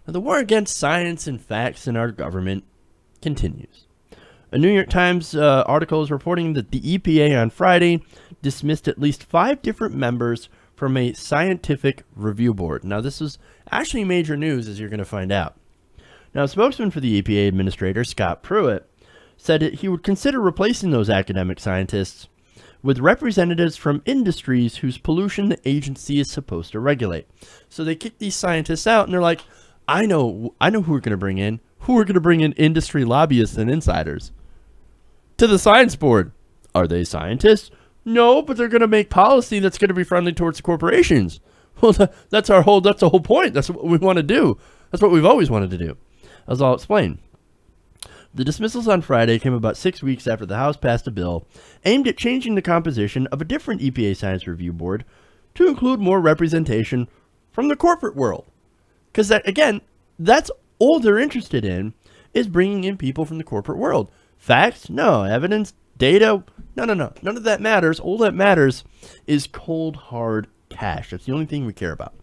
Now, the war against science and facts in our government continues. A New York Times article is reporting that the EPA on Friday dismissed at least 5 different members from a scientific review board. Now, this is actually major news, as you're going to find out. Now, a spokesman for the EPA administrator, Scott Pruitt, said that he would consider replacing those academic scientists with representatives from industries whose pollution the agency is supposed to regulate. So they kick these scientists out, and they're like, I know who we're going to bring in. Who are going to bring in industry lobbyists and insiders to the science board. Are they scientists? No, but they're going to make policy that's going to be friendly towards the corporations. Well, that's the whole point. That's what we want to do. That's what we've always wanted to do. As I'll explain. The dismissals on Friday came about 6 weeks after the House passed a bill aimed at changing the composition of a different EPA Science Review Board to include more representation from the corporate world. Because, again, that's all they're interested in, is bringing in people from the corporate world. Facts? No. Evidence? Data? No. None of that matters. All that matters is cold, hard cash. That's the only thing we care about.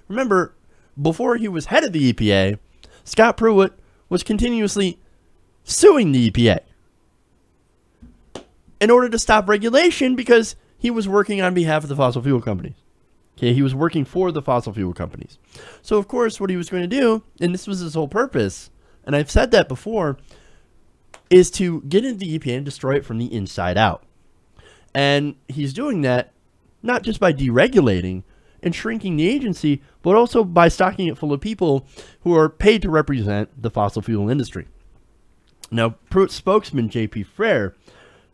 Remember, before he was head of the EPA, Scott Pruitt was continuously suing the EPA in order to stop regulation because he was working on behalf of the fossil fuel companies. Okay, he was working for the fossil fuel companies. So, of course, what he was going to do, and this was his whole purpose, and I've said that before, is to get into the EPA and destroy it from the inside out. And he's doing that not just by deregulating and shrinking the agency, but also by stocking it full of people who are paid to represent the fossil fuel industry. Now, Pruitt's spokesman, J.P. Freire,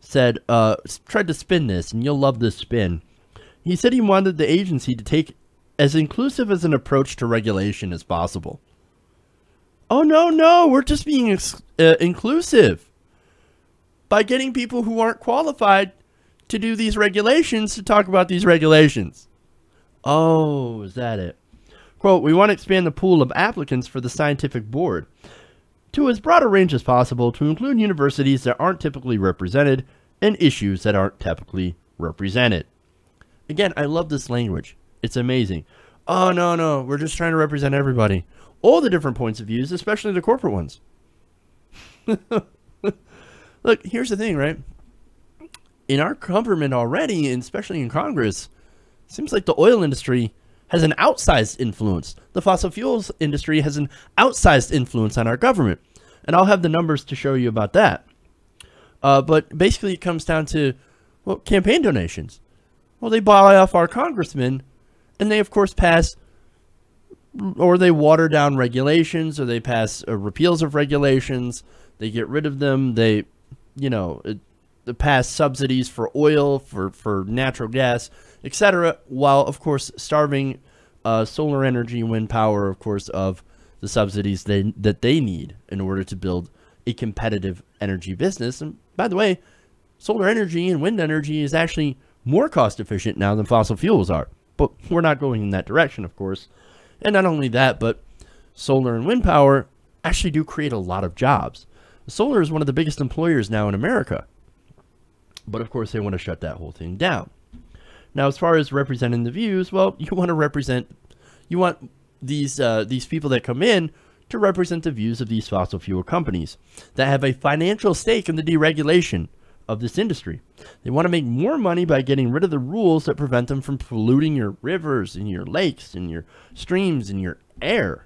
said, tried to spin this, and you'll love this spin. He said he wanted the agency to take as inclusive as an approach to regulation as possible. Oh, no, we're just being inclusive by getting people who aren't qualified to do these regulations to talk about these regulations. Oh, is that it? Quote, we want to expand the pool of applicants for the scientific board to as broad a range as possible to include universities that aren't typically represented and issues that aren't typically represented. Again, I love this language. It's amazing. Oh, no, we're just trying to represent everybody. All the different points of views, especially the corporate ones. Look, here's the thing, right? In our government already, and especially in Congress, it seems like the oil industry has an outsized influence. The fossil fuels industry has an outsized influence on our government. And I'll have the numbers to show you about that. But basically it comes down to, well, campaign donations. Well, they buy off our congressmen, and they, of course, pass, or they water down regulations, or they pass repeals of regulations. They get rid of them. They, pass subsidies for oil, for natural gas, etc., while, of course, starving solar energy and wind power, of course, of the subsidies that they need in order to build a competitive energy business. And by the way, solar energy and wind energy is actually more cost efficient now than fossil fuels are. But we're not going in that direction, of course. And not only that, but solar and wind power actually do create a lot of jobs. Solar is one of the biggest employers now in America. But of course, they want to shut that whole thing down. Now, as far as representing the views, well, you want these people that come in to represent the views of these fossil fuel companies that have a financial stake in the deregulation of this industry. They want to make more money by getting rid of the rules that prevent them from polluting your rivers and your lakes and your streams and your air.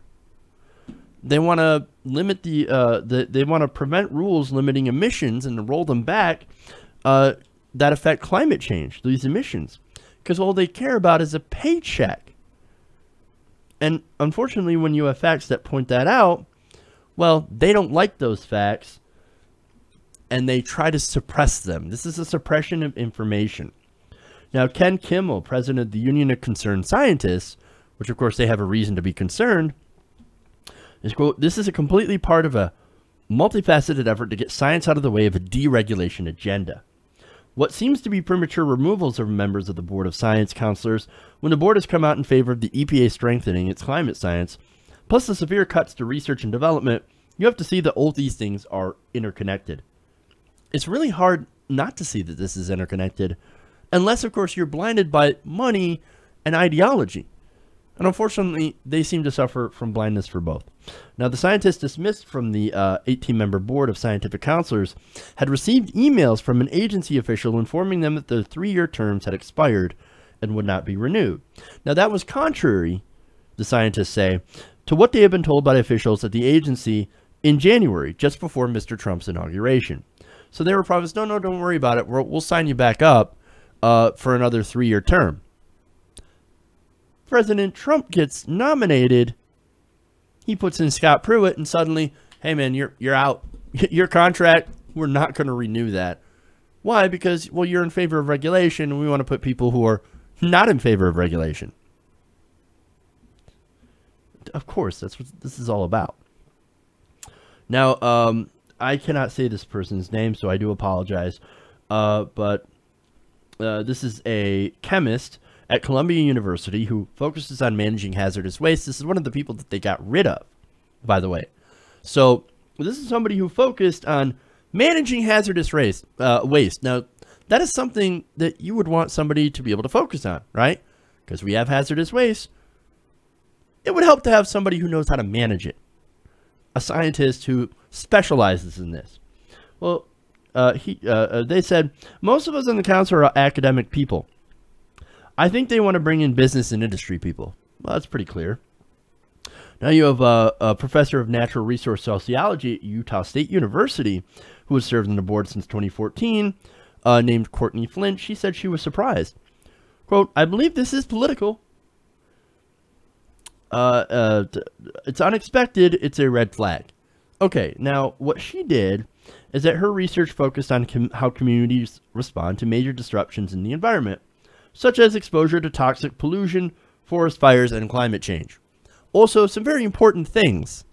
They want to limit they want to prevent rules limiting emissions and to roll them back that affect climate change, these emissions, because all they care about is a paycheck. And unfortunately, when you have facts that point that out, well, they don't like those facts, and they try to suppress them. This is a suppression of information. Now, Ken Kimmel, president of the Union of Concerned Scientists, which of course they have a reason to be concerned, is, quote, this is a completely part of a multifaceted effort to get science out of the way of a deregulation agenda. What seems to be premature removals of members of the Board of Science counselors when the board has come out in favor of the EPA strengthening its climate science, plus the severe cuts to research and development, you have to see that all these things are interconnected. It's really hard not to see that this is interconnected, unless, of course, you're blinded by money and ideology. And unfortunately, they seem to suffer from blindness for both. Now, the scientists dismissed from the 18-member board of scientific counselors had received emails from an agency official informing them that their 3-year terms had expired and would not be renewed. Now, that was contrary, the scientists say, to what they had been told by officials at the agency in January, just before Mr. Trump's inauguration. So they were promised, no, don't worry about it. We'll sign you back up for another 3-year term. President Trump gets nominated. He puts in Scott Pruitt, and suddenly, hey man, you're out. Your contract, we're not going to renew that. Why? Because, well, you're in favor of regulation, and we want to put people who are not in favor of regulation. Of course, that's what this is all about. Now, I cannot say this person's name, so I do apologize. But this is a chemist at Columbia University who focuses on managing hazardous waste. This is one of the people that they got rid of, by the way. So this is somebody who focused on managing hazardous waste. Now, that is something that you would want somebody to be able to focus on, right? Because we have hazardous waste. It would help to have somebody who knows how to manage it. A scientist who specializes in this. Well, they said, most of us on the council are academic people. I think they want to bring in business and industry people. Well, that's pretty clear. Now you have a professor of natural resource sociology at Utah State University who has served on the board since 2014, named Courtney Flint. She said she was surprised. Quote, I believe this is political. It's unexpected. It's a red flag. Okay, now what she did is that her research focused on how communities respond to major disruptions in the environment, such as exposure to toxic pollution, forest fires, and climate change. Also, some very important things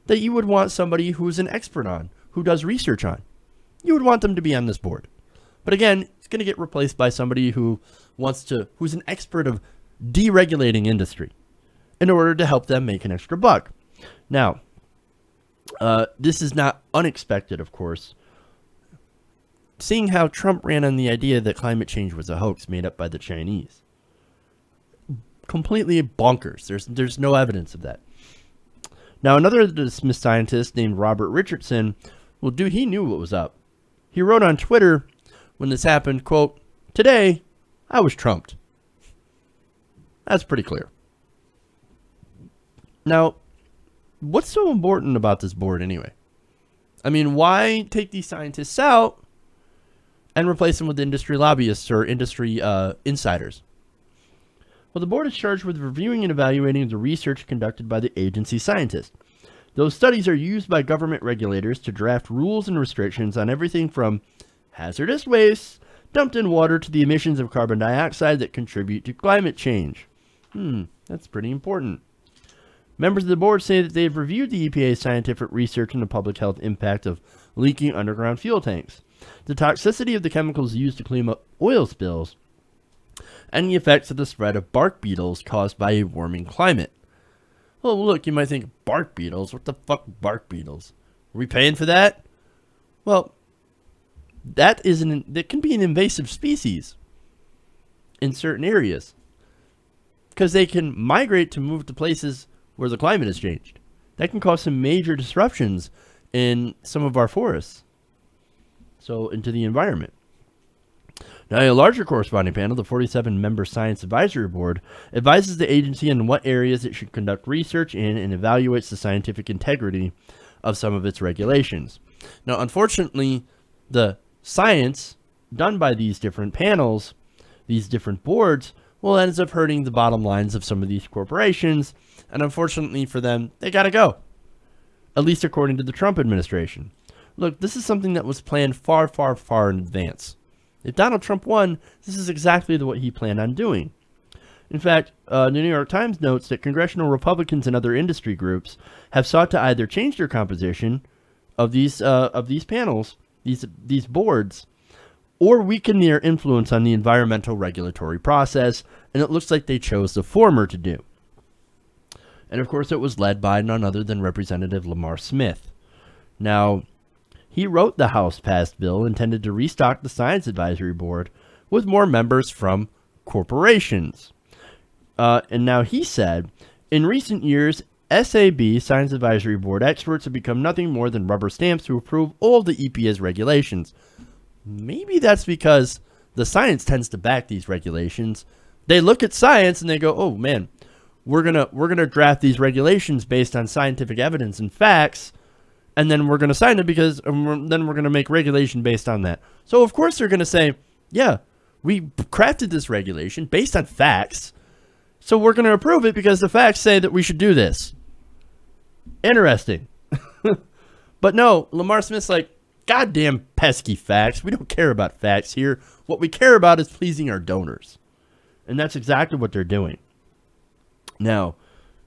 that you would want somebody who's an expert on, who does research on. You would want them to be on this board. But again, it's going to get replaced by somebody who's an expert of deregulating industry in order to help them make an extra buck. Now, this is not unexpected, of course. Seeing how Trump ran on the idea that climate change was a hoax made up by the Chinese. Completely bonkers. There's no evidence of that. Now, another dismissed scientist named Robert Richardson, well, dude, he knew what was up. He wrote on Twitter when this happened, quote, today, I was trumped. That's pretty clear. Now, what's so important about this board anyway? I mean, why take these scientists out and replace them with industry lobbyists or industry insiders? Well, the board is charged with reviewing and evaluating the research conducted by the agency scientists. Those studies are used by government regulators to draft rules and restrictions on everything from hazardous waste dumped in water to the emissions of carbon dioxide that contribute to climate change. That's pretty important. Members of the board say that they have reviewed the EPA's scientific research on the public health impact of leaking underground fuel tanks, the toxicity of the chemicals used to clean up oil spills, and the effects of the spread of bark beetles caused by a warming climate. Well, look, you might think, bark beetles? What the fuck, bark beetles? Are we paying for that? Well, that can be an invasive species in certain areas because they can migrate to move to places where the climate has changed. That can cause some major disruptions in some of our forests, so into the environment. Now, a larger corresponding panel, the 47-member Science Advisory Board, advises the agency on what areas it should conduct research in and evaluates the scientific integrity of some of its regulations. Now, unfortunately, the science done by these different panels, these different boards, well, ends up hurting the bottom lines of some of these corporations, and unfortunately for them, they gotta go. At least according to the Trump administration. Look, this is something that was planned far, far, far in advance. If Donald Trump won, this is exactly what he planned on doing. In fact, the New York Times notes that congressional Republicans and other industry groups have sought to either change their composition of these panels, these boards, or weaken their influence on the environmental regulatory process, and it looks like they chose the former to do. And of course, it was led by none other than Representative Lamar Smith. Now, he wrote the House-passed bill intended to restock the Science Advisory Board with more members from corporations. And now he said, in recent years, SAB, Science Advisory Board experts have become nothing more than rubber stamps to approve all of the EPA's regulations. Maybe that's because the science tends to back these regulations. They look at science and they go, oh man, we're gonna draft these regulations based on scientific evidence and facts, and then we're gonna sign it because then we're gonna make regulation based on that. So of course they're gonna say, yeah, we crafted this regulation based on facts, so we're gonna approve it because the facts say that we should do this. Interesting. But no, Lamar Smith's like, goddamn pesky facts. We don't care about facts here. What we care about is pleasing our donors. And that's exactly what they're doing. Now,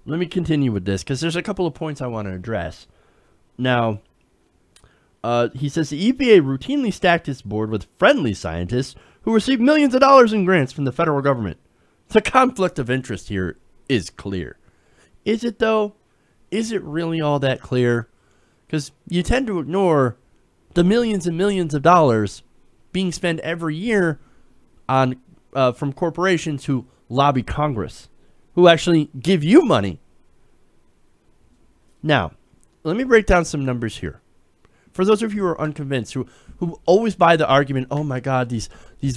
let me continue with this because there's a couple of points I want to address. Now, he says the EPA routinely stacked its board with friendly scientists who receive millions of dollars in grants from the federal government. The conflict of interest here is clear. Is it though? Is it really all that clear? Because you tend to ignore the millions and millions of dollars being spent every year on from corporations who lobby Congress, who actually give you money. Now, let me break down some numbers here. For those of you who are unconvinced, who always buy the argument, oh my God, these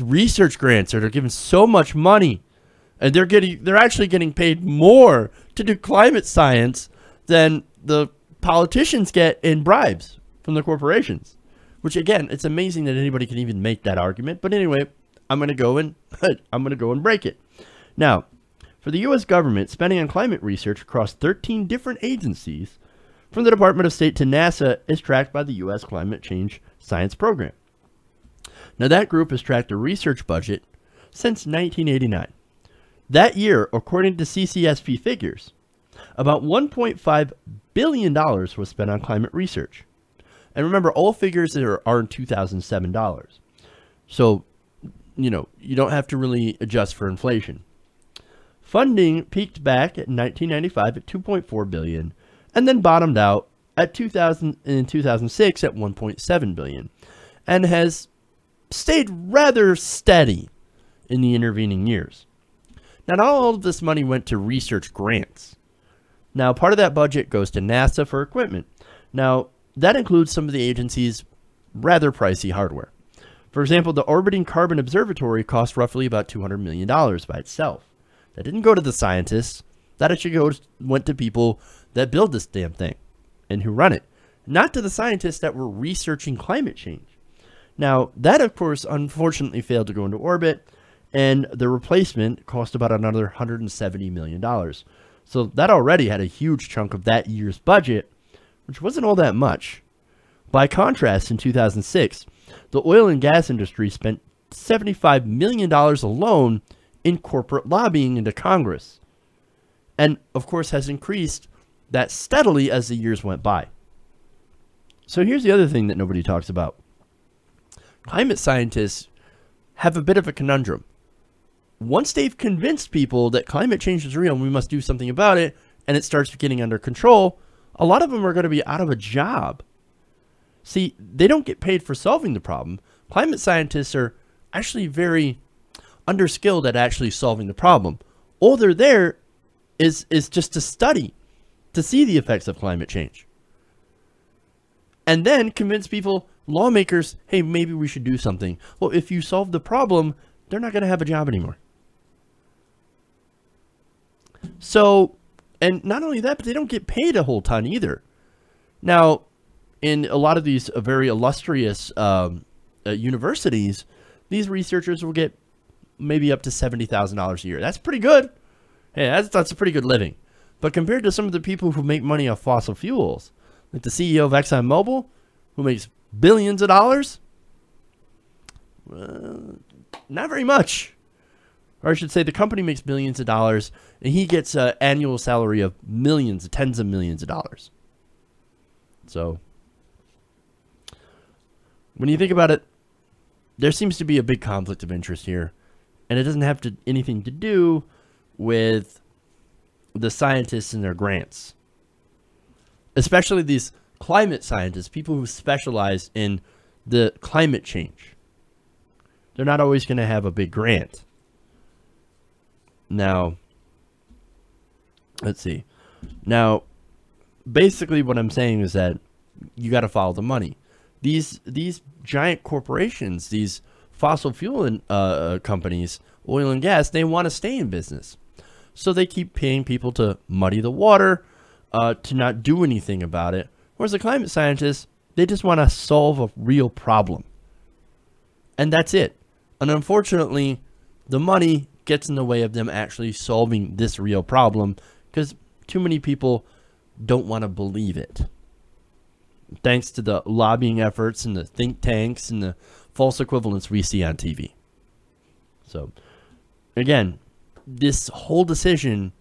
research grants are given so much money, and they're actually getting paid more to do climate science than the politicians get in bribes from the corporations. Which again, it's amazing that anybody can even make that argument. But anyway, I'm gonna go and break it. Now, for the U.S. government, spending on climate research across 13 different agencies, from the Department of State to NASA, is tracked by the U.S. Climate Change Science Program. Now, that group has tracked the research budget since 1989. That year, according to CCSP figures, about $1.5 billion was spent on climate research. And remember, all figures are in 2007 dollars. So, you know, you don't have to really adjust for inflation. Funding peaked back in 1995 at $2.4 billion and then bottomed out at 2006 at $1.7 billion and has stayed rather steady in the intervening years. Now, not all of this money went to research grants. Now, part of that budget goes to NASA for equipment. Now, that includes some of the agency's rather pricey hardware. For example, the Orbiting Carbon Observatory cost roughly about $200 million by itself. That didn't go to the scientists. That actually went to people that build this damn thing and who run it. Not to the scientists that were researching climate change. Now, that, of course, unfortunately failed to go into orbit, and the replacement cost about another $170 million. So that already had a huge chunk of that year's budget, which wasn't all that much. By contrast, in 2006, the oil and gas industry spent $75 million alone in corporate lobbying into Congress. And, of course, has increased that steadily as the years went by. So here's the other thing that nobody talks about. Climate scientists have a bit of a conundrum. Once they've convinced people that climate change is real and we must do something about it, and it starts getting under control, a lot of them are going to be out of a job. See, they don't get paid for solving the problem. Climate scientists are actually very underskilled at actually solving the problem. All they're there is just to study, to see the effects of climate change. And then convince people, lawmakers, hey, maybe we should do something. Well, if you solve the problem, they're not going to have a job anymore. So, and not only that, but they don't get paid a whole ton either. Now, in a lot of these very illustrious universities, these researchers will get maybe up to $70,000 a year. That's pretty good. Hey, that's a pretty good living. But compared to some of the people who make money off fossil fuels, like the CEO of ExxonMobil, who makes billions of dollars, not very much. Or I should say the company makes billions of dollars, and he gets an annual salary of millions, tens of millions of dollars. So, when you think about it, there seems to be a big conflict of interest here. And it doesn't have anything to do with the scientists and their grants. Especially these climate scientists, people who specialize in the climate change. They're not always going to have a big grant. Now, Let's see. Now, basically what I'm saying is that you got to follow the money. These giant corporations, these fossil fuel companies, oil and gas, they want to stay in business. So they keep paying people to muddy the water, to not do anything about it. Whereas the climate scientists, they just want to solve a real problem. And that's it. And unfortunately, the money gets in the way of them actually solving this real problem because too many people don't want to believe it. Thanks to the lobbying efforts and the think tanks and the false equivalents we see on TV. So, again, this whole decision,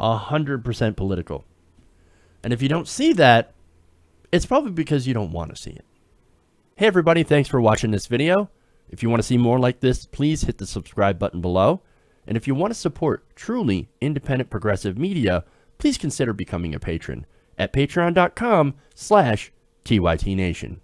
100% political. And if you don't see that, it's probably because you don't want to see it. Hey everybody, thanks for watching this video. If you want to see more like this, please hit the subscribe button below. And if you want to support truly independent progressive media, please consider becoming a patron at patreon.com/TYTNation.